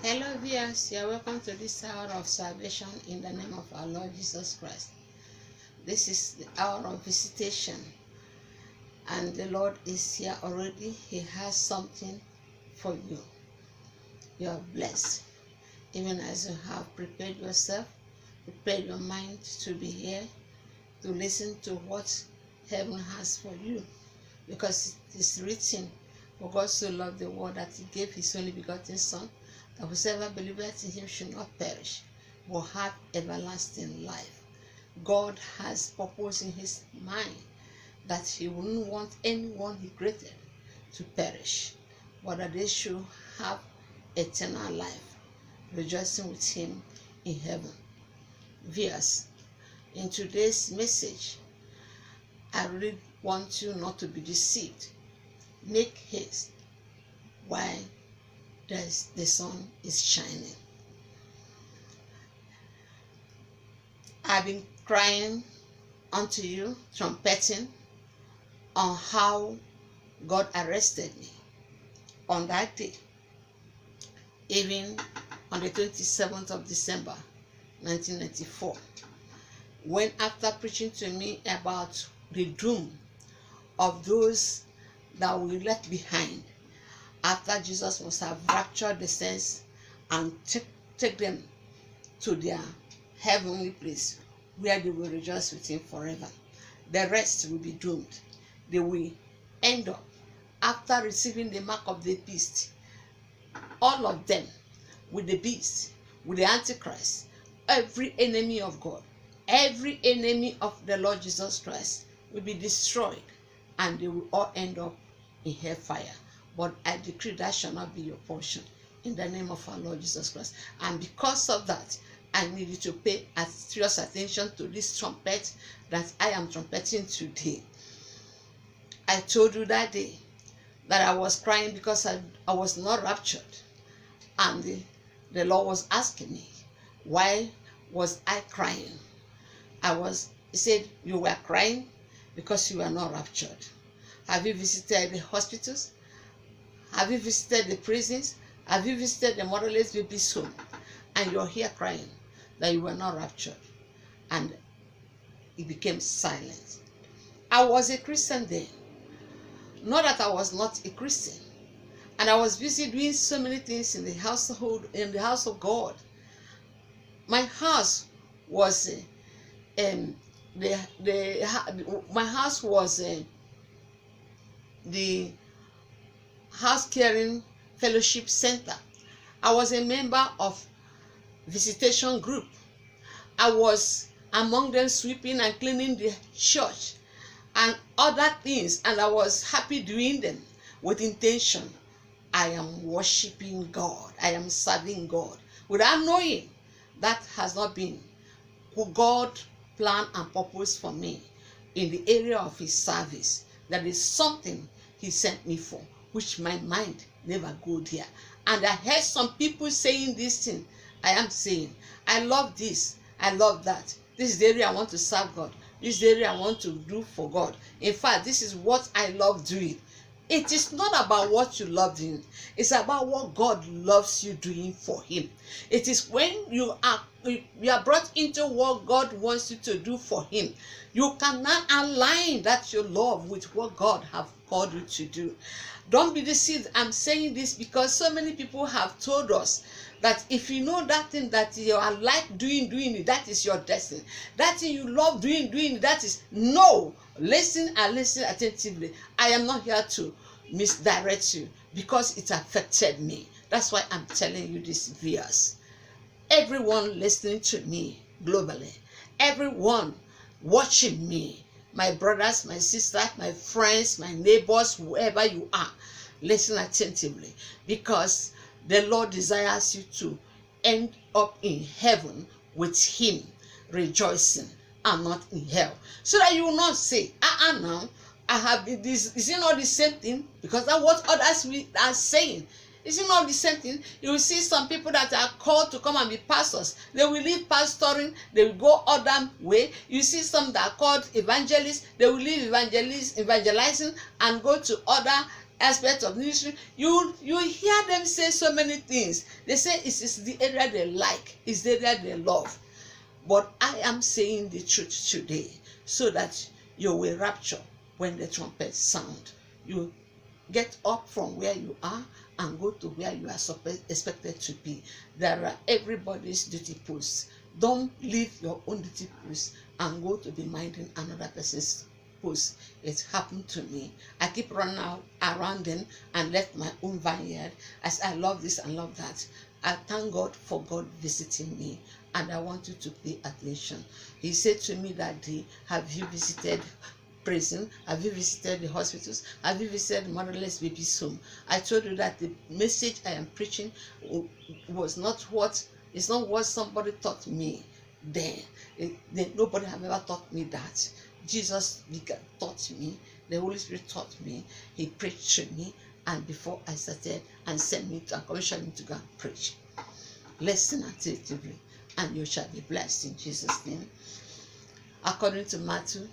Hello viewers, you are welcome to this hour of salvation in the name of our Lord Jesus Christ. This is the hour of visitation and the Lord is here already. He has something for you. You are blessed. Even as you have prepared yourself, prepared your mind to be here, to listen to what heaven has for you. Because it is written, for God so loved the world that he gave his only begotten Son, that whosoever believeth in him should not perish, but have everlasting life. God has purpose in his mind that he wouldn't want anyone he created to perish, but that they should have eternal life, rejoicing with him in heaven. Viewers, in today's message, I really want you not to be deceived. Make haste while the sun is shining. I've been crying unto you, trumpeting on how God arrested me on that day, even on the 27th of December 1994, when after preaching to me about the doom of those that we left behind after Jesus must have raptured the saints and take them to their heavenly place where they will rejoice with him forever. The rest will be doomed. They will end up, after receiving the mark of the beast, all of them with the beast, with the Antichrist, every enemy of God, every enemy of the Lord Jesus Christ will be destroyed, and they will all end up in hellfire. But I decree that shall not be your portion in the name of our Lord Jesus Christ. And because of that, I need you to pay serious attention to this trumpet that I am trumpeting today. I told you that day that I was crying because I was not raptured. And the Lord was asking me, why was I crying? He said, you were crying because you were not raptured. Have you visited the hospitals? Have you visited the prisons? Have you visited the motherless babies' home? And you're here crying that you were not raptured. And it became silent. I was a Christian then. Not that I was not a Christian. And I was busy doing so many things in the household, in the house of God. My house was the House Caring Fellowship Center. I was a member of visitation group. I was among them sweeping and cleaning the church and other things, and I was happy doing them with intention. I am worshiping God. I am serving God without knowing that has not been God's plan and purpose for me in the area of his service. That is something he sent me for, which my mind never go there. And I heard some people saying this thing I am saying. I love this, I love that. This is the area I want to serve God. This is the area I want to do for God. In fact, this is what I love doing. It is not about what you love doing. It's about what God loves you doing for him. It is when you are brought into what God wants you to do for him. You cannot align that your love with what God have called you to do. Don't be deceived. I'm saying this because so many people have told us that if you know that thing that you are like doing it, that is your destiny. That thing you love doing, that is no. Listen and listen attentively. I am not here to misdirect you because it affected me. That's why I'm telling you this, viewers. Everyone listening to me globally, everyone watching me, my brothers, my sisters, my friends, my neighbors, whoever you are, listen attentively, because the Lord desires you to end up in heaven with him, rejoicing, and not in hell. So that you will not say, now, I have this. Is it not the same thing? Because that's what others are saying. Is it not the same thing? You will see some people that are called to come and be pastors. They will leave pastoring. They will go other way. You see some that are called evangelists. They will leave evangelizing and go to other aspect of ministry, you hear them say so many things. They say it's the area they like, it's the area they love. But I am saying the truth today so that you will rapture when the trumpet sound. You get up from where you are and go to where you are expected to be. There are everybody's duty posts. Don't leave your own duty post and go to be minding another person's post. It happened to me. I keep running out around them and left my own vineyard as I love this and love that. I thank God for God visiting me, and I want you to pay attention. He said to me that day, have you visited prison? Have you visited the hospitals? Have you visited motherless babies' home? I told you that the message I am preaching was not what, it's not what somebody taught me then. Nobody have ever taught me that. Jesus taught me, the Holy Spirit taught me, he preached to me, and before I started and sent me to and commissioned me to go and preach. Listen attentively, and you shall be blessed in Jesus' name. According to Matthew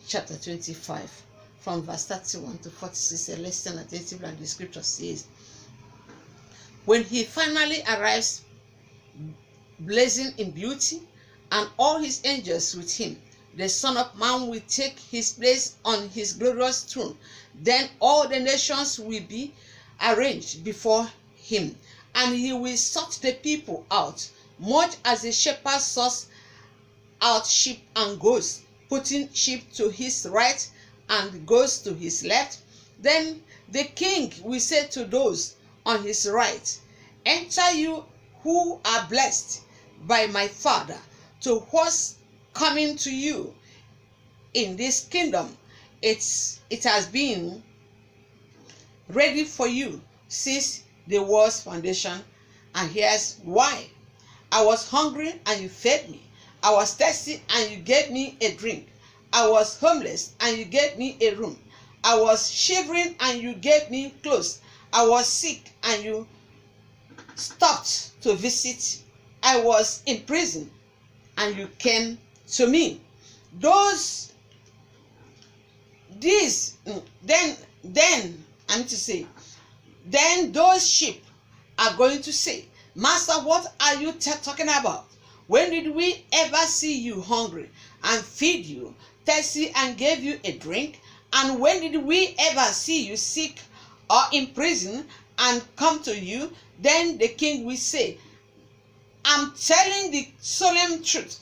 chapter 25, from verse 31 to 46, listen attentively, and the scripture says, when he finally arrives, blazing in beauty, and all his angels with him, the Son of Man will take his place on his glorious throne. Then all the nations will be arranged before him, and he will sort the people out, much as a shepherd sorts out sheep and goats, putting sheep to his right and goats to his left. Then the king will say to those on his right, enter you who are blessed by my Father, to what's coming to you in this kingdom. It has been ready for you since the world's foundation, and here's why. I was hungry and you fed me. I was thirsty and you gave me a drink. I was homeless and you gave me a room. I was shivering and you gave me clothes. I was sick and you stopped to visit. I was in prison and you came to me. Then those sheep are going to say, Master, what are you talking about? When did we ever see you hungry and feed you, thirsty and gave you a drink? And when did we ever see you sick or in prison and come to you? Then the king will say, I'm telling the solemn truth.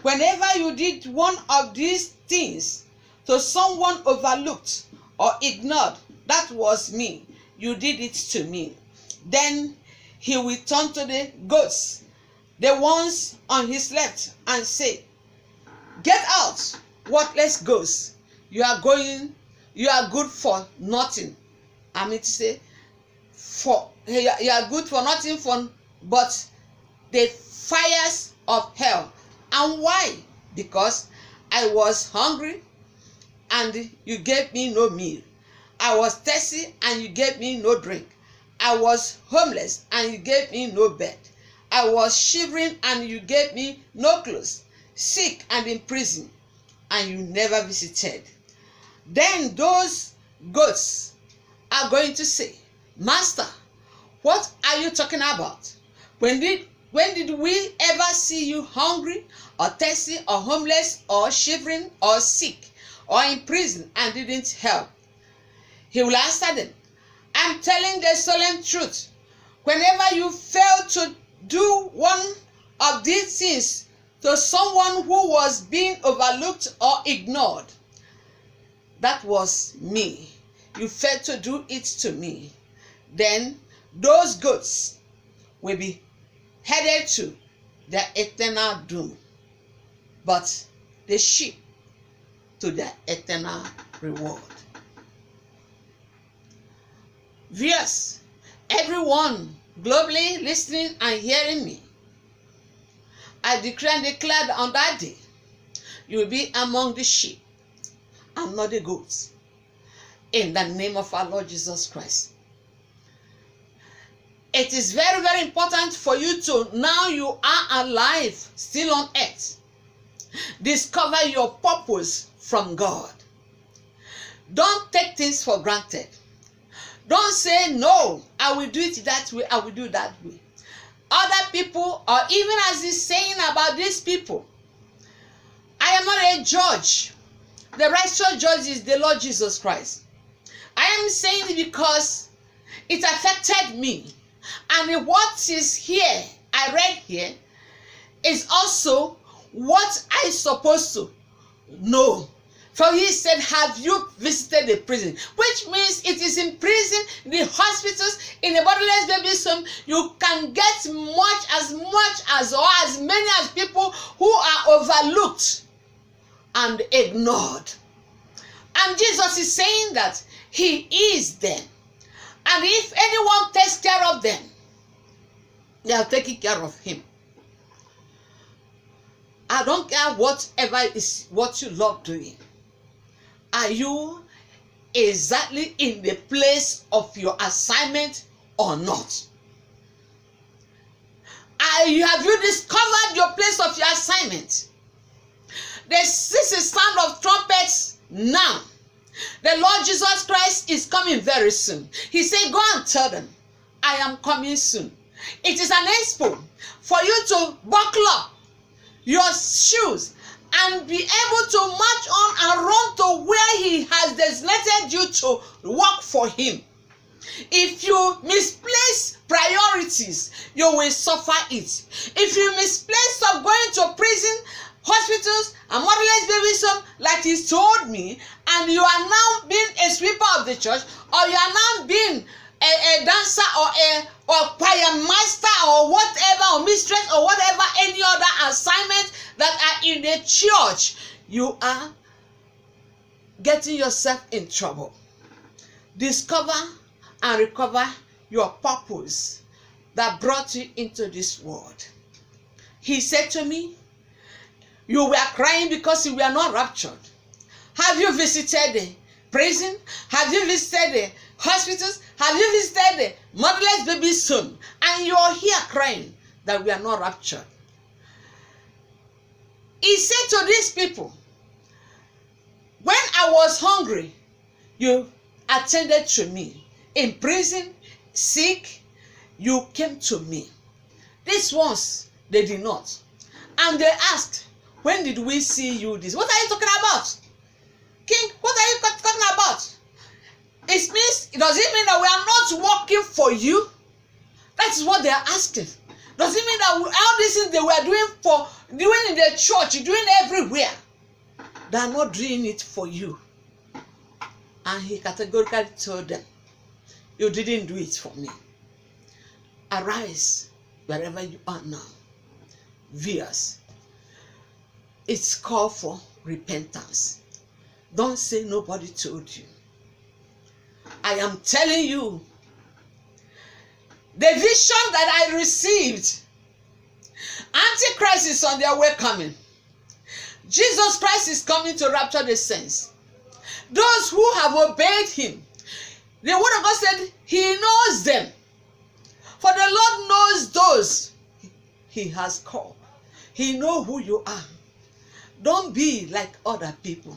Whenever you did one of these things to someone overlooked or ignored, that was me. You did it to me. Then he will turn to the goats, the ones on his left, and say, get out, worthless goats. You are good for nothing. I mean to say, you are good for nothing but the fires of hell. And why? Because I was hungry and you gave me no meal. I was thirsty and you gave me no drink. I was homeless and you gave me no bed. I was shivering and you gave me no clothes. Sick and in prison and you never visited. Then those goats are going to say, Master, what are you talking about? When did we ever see you hungry or thirsty or homeless or shivering or sick or in prison and didn't help? He will answer them, I'm telling the solemn truth. Whenever you fail to do one of these things to someone who was being overlooked or ignored, that was me. You failed to do it to me. Then those goats will be headed to their eternal doom, but the sheep to their eternal reward. Viewers, everyone globally listening and hearing me, I decree and declare that on that day, you will be among the sheep and not the goats. In the name of our Lord Jesus Christ. It is very, very important for you to, now you are alive, still on earth, discover your purpose from God. Don't take things for granted. Don't say, no, I will do it that way, I will do it that way. Other people, or even as he's saying about these people, I am not a judge. The righteous judge is the Lord Jesus Christ. I am saying it because it affected me. And what is here, I read here, is also what I supposed to know. For he said, have you visited the prison? Which means it is in prison, the hospitals, in the motherless babies home, you can get much as or as many as people who are overlooked and ignored. And Jesus is saying that he is them. And if anyone takes care of them, they are taking care of him. I don't care whatever is what you love doing. Are you exactly in the place of your assignment or not? Have you discovered your place of your assignment? This is sound of trumpets now. The Lord Jesus Christ is coming very soon. He said, go and tell them, I am coming soon. It is an expo for you to buckle up your shoes and be able to march on and run to where he has designated you to work for him. If you misplace priorities, you will suffer it. If you misplace of going to prison, hospitals, and motherless babies home, like he told me, and you are now being a sweeper of the church, or you are now being a dancer or choir master or whatever, or mistress or whatever, any other assignment that are in the church, you are getting yourself in trouble. Discover and recover your purpose that brought you into this world. He said to me, you were crying because you were not raptured. Have you visited the prison? Have you visited the hospitals? Have you visited the motherless babies home? And you're here crying that we are not raptured. He said to these people, when I was hungry, you attended to me. In prison, sick, you came to me. These ones, they did not. And they asked, when did we see you this? What are you talking about? King, what are you talking about? It means, does it mean that we are not working for you? That is what they are asking. Does it mean that all these things they were doing in the church, doing everywhere, they are not doing it for you? And he categorically told them, you didn't do it for me. Arise wherever you are now. Viewers, it's called for repentance. Don't say nobody told you. I am telling you, the vision that I received, Antichrist is on their way coming. Jesus Christ is coming to rapture the saints. Those who have obeyed him, the word of God said he knows them. For the Lord knows those he has called. He knows who you are. Don't be like other people.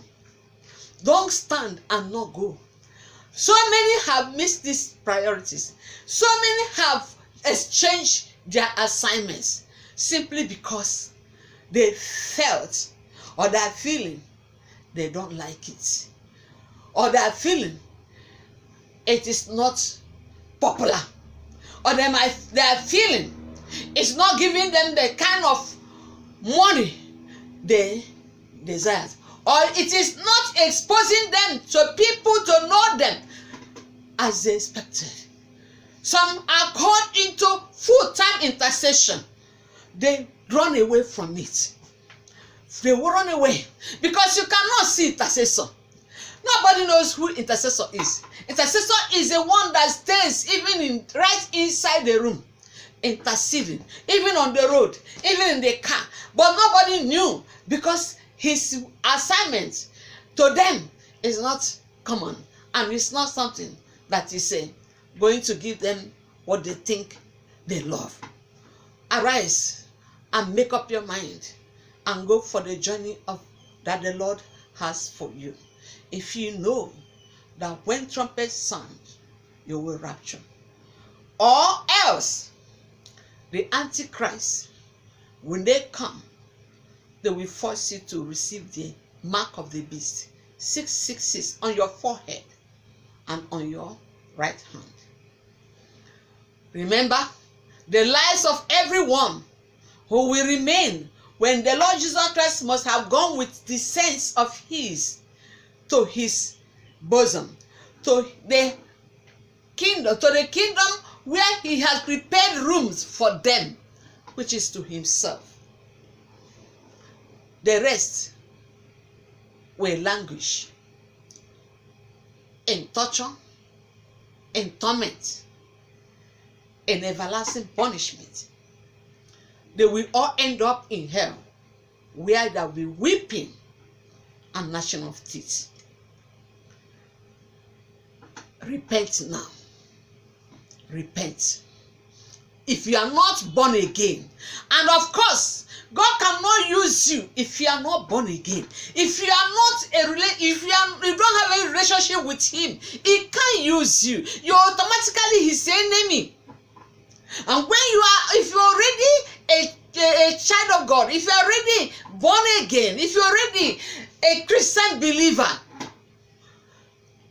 Don't stand and not go. So many have missed these priorities. So many have exchanged their assignments simply because they felt or they are feeling they don't like it. Or they are feeling it is not popular. Or they are feeling it's not giving them the kind of money they desire. Or it is not exposing them to people to know them as they expected. Some are called into full-time intercession. They run away from it. They will run away because you cannot see intercessor. Nobody knows who intercessor is. Intercessor is the one that stays even right inside the room, interceding, even on the road, even in the car. But nobody knew because his assignment to them is not common, and it's not something that is going to give them what they think they love. Arise and make up your mind and go for the journey that the Lord has for you. If you know that when trumpets sound, you will rapture. Or else, the Antichrist, when they come, they will force you to receive the mark of the beast, 666, on your forehead and on your right hand. Remember, the lives of everyone who will remain when the Lord Jesus Christ must have gone with the saints of his to his bosom, to the kingdom where he has prepared rooms for them, which is to himself. The rest will languish in torture, in torment, in everlasting punishment. They will all end up in hell, where there will be weeping and gnashing of teeth. Repent now. Repent. If you are not born again, and of course, God cannot use you if you are not born again. If you are not you don't have a relationship with him, he can't use you. You're automatically his enemy. And when you are, if you're already a child of God, if you're already born again, if you're already a Christian believer,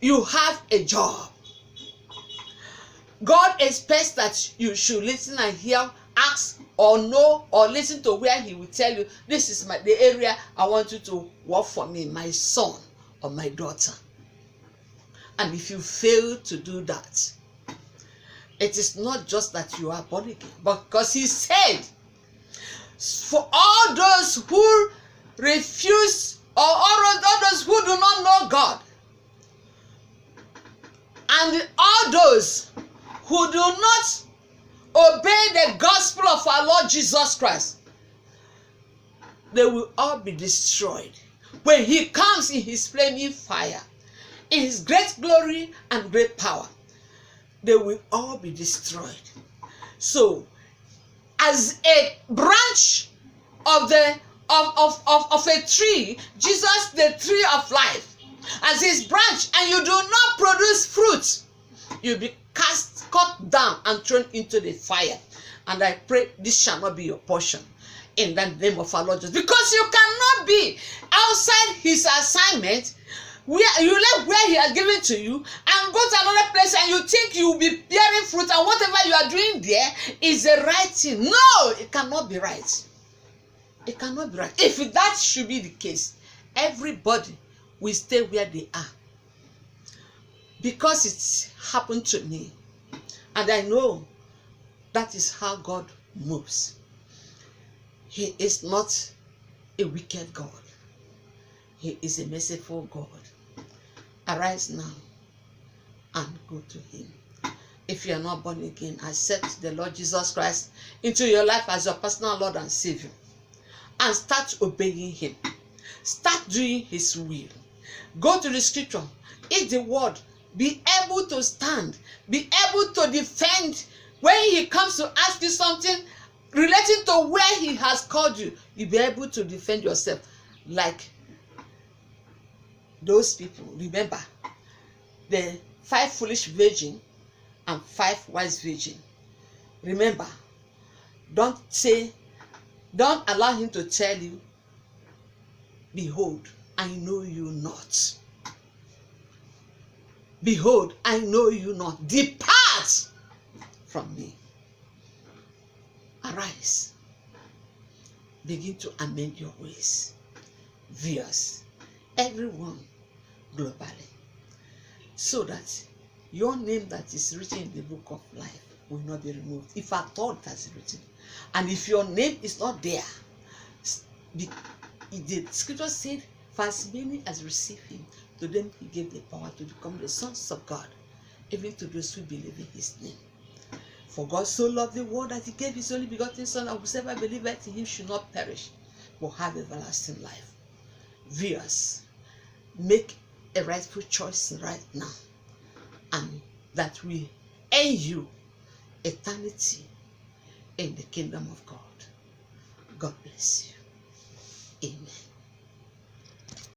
you have a job. God expects that you should listen and hear, ask or know or listen to where he will tell you, this is the area I want you to work for me, my son or my daughter. And if you fail to do that, it is not just that you are born again, but because he said, for all those who refuse, or all those who do not know God, and all those who do not obey the gospel of our Lord Jesus Christ, they will all be destroyed when he comes in his flaming fire, in his great glory and great power. They will all be destroyed. So, as a branch of a tree, Jesus, the tree of life, as his branch, and you do not produce fruit, you'll be cut down and thrown into the fire. And I pray this shall not be your portion in the name of our Lord Jesus. Because you cannot be outside his assignment, where you left where he has given to you, and go to another place and you think you will be bearing fruit, and whatever you are doing there is the right thing. No, it cannot be right. It cannot be right. If that should be the case, everybody will stay where they are. Because it's happened to me, and I know that is how God moves. He is not a wicked God. He is a merciful God. Arise now and go to him. If you are not born again, accept the Lord Jesus Christ into your life as your personal Lord and Savior, and start obeying him. Start doing his will. Go to the scripture, eat the word, be able to stand, be able to defend when he comes to ask you something relating to where he has called you. You'll be able to defend yourself like those people. Remember, the 5 foolish virgins and 5 wise virgins. Remember, don't allow him to tell you, behold, I know you not. Behold, I know you not. Depart from me. Arise. Begin to amend your ways. Viewers, everyone globally, so that your name that is written in the book of life will not be removed, if at all it has written. And if your name is not there, the scripture said, for as many as receive him, to them he gave the power to become the sons of God, even to those who believe in his name. For God so loved the world that he gave his only begotten Son, and whosoever believeth in him should not perish, but have everlasting life. Viewers, make a rightful choice right now, and that will earn you eternity in the kingdom of God. God bless you. Amen.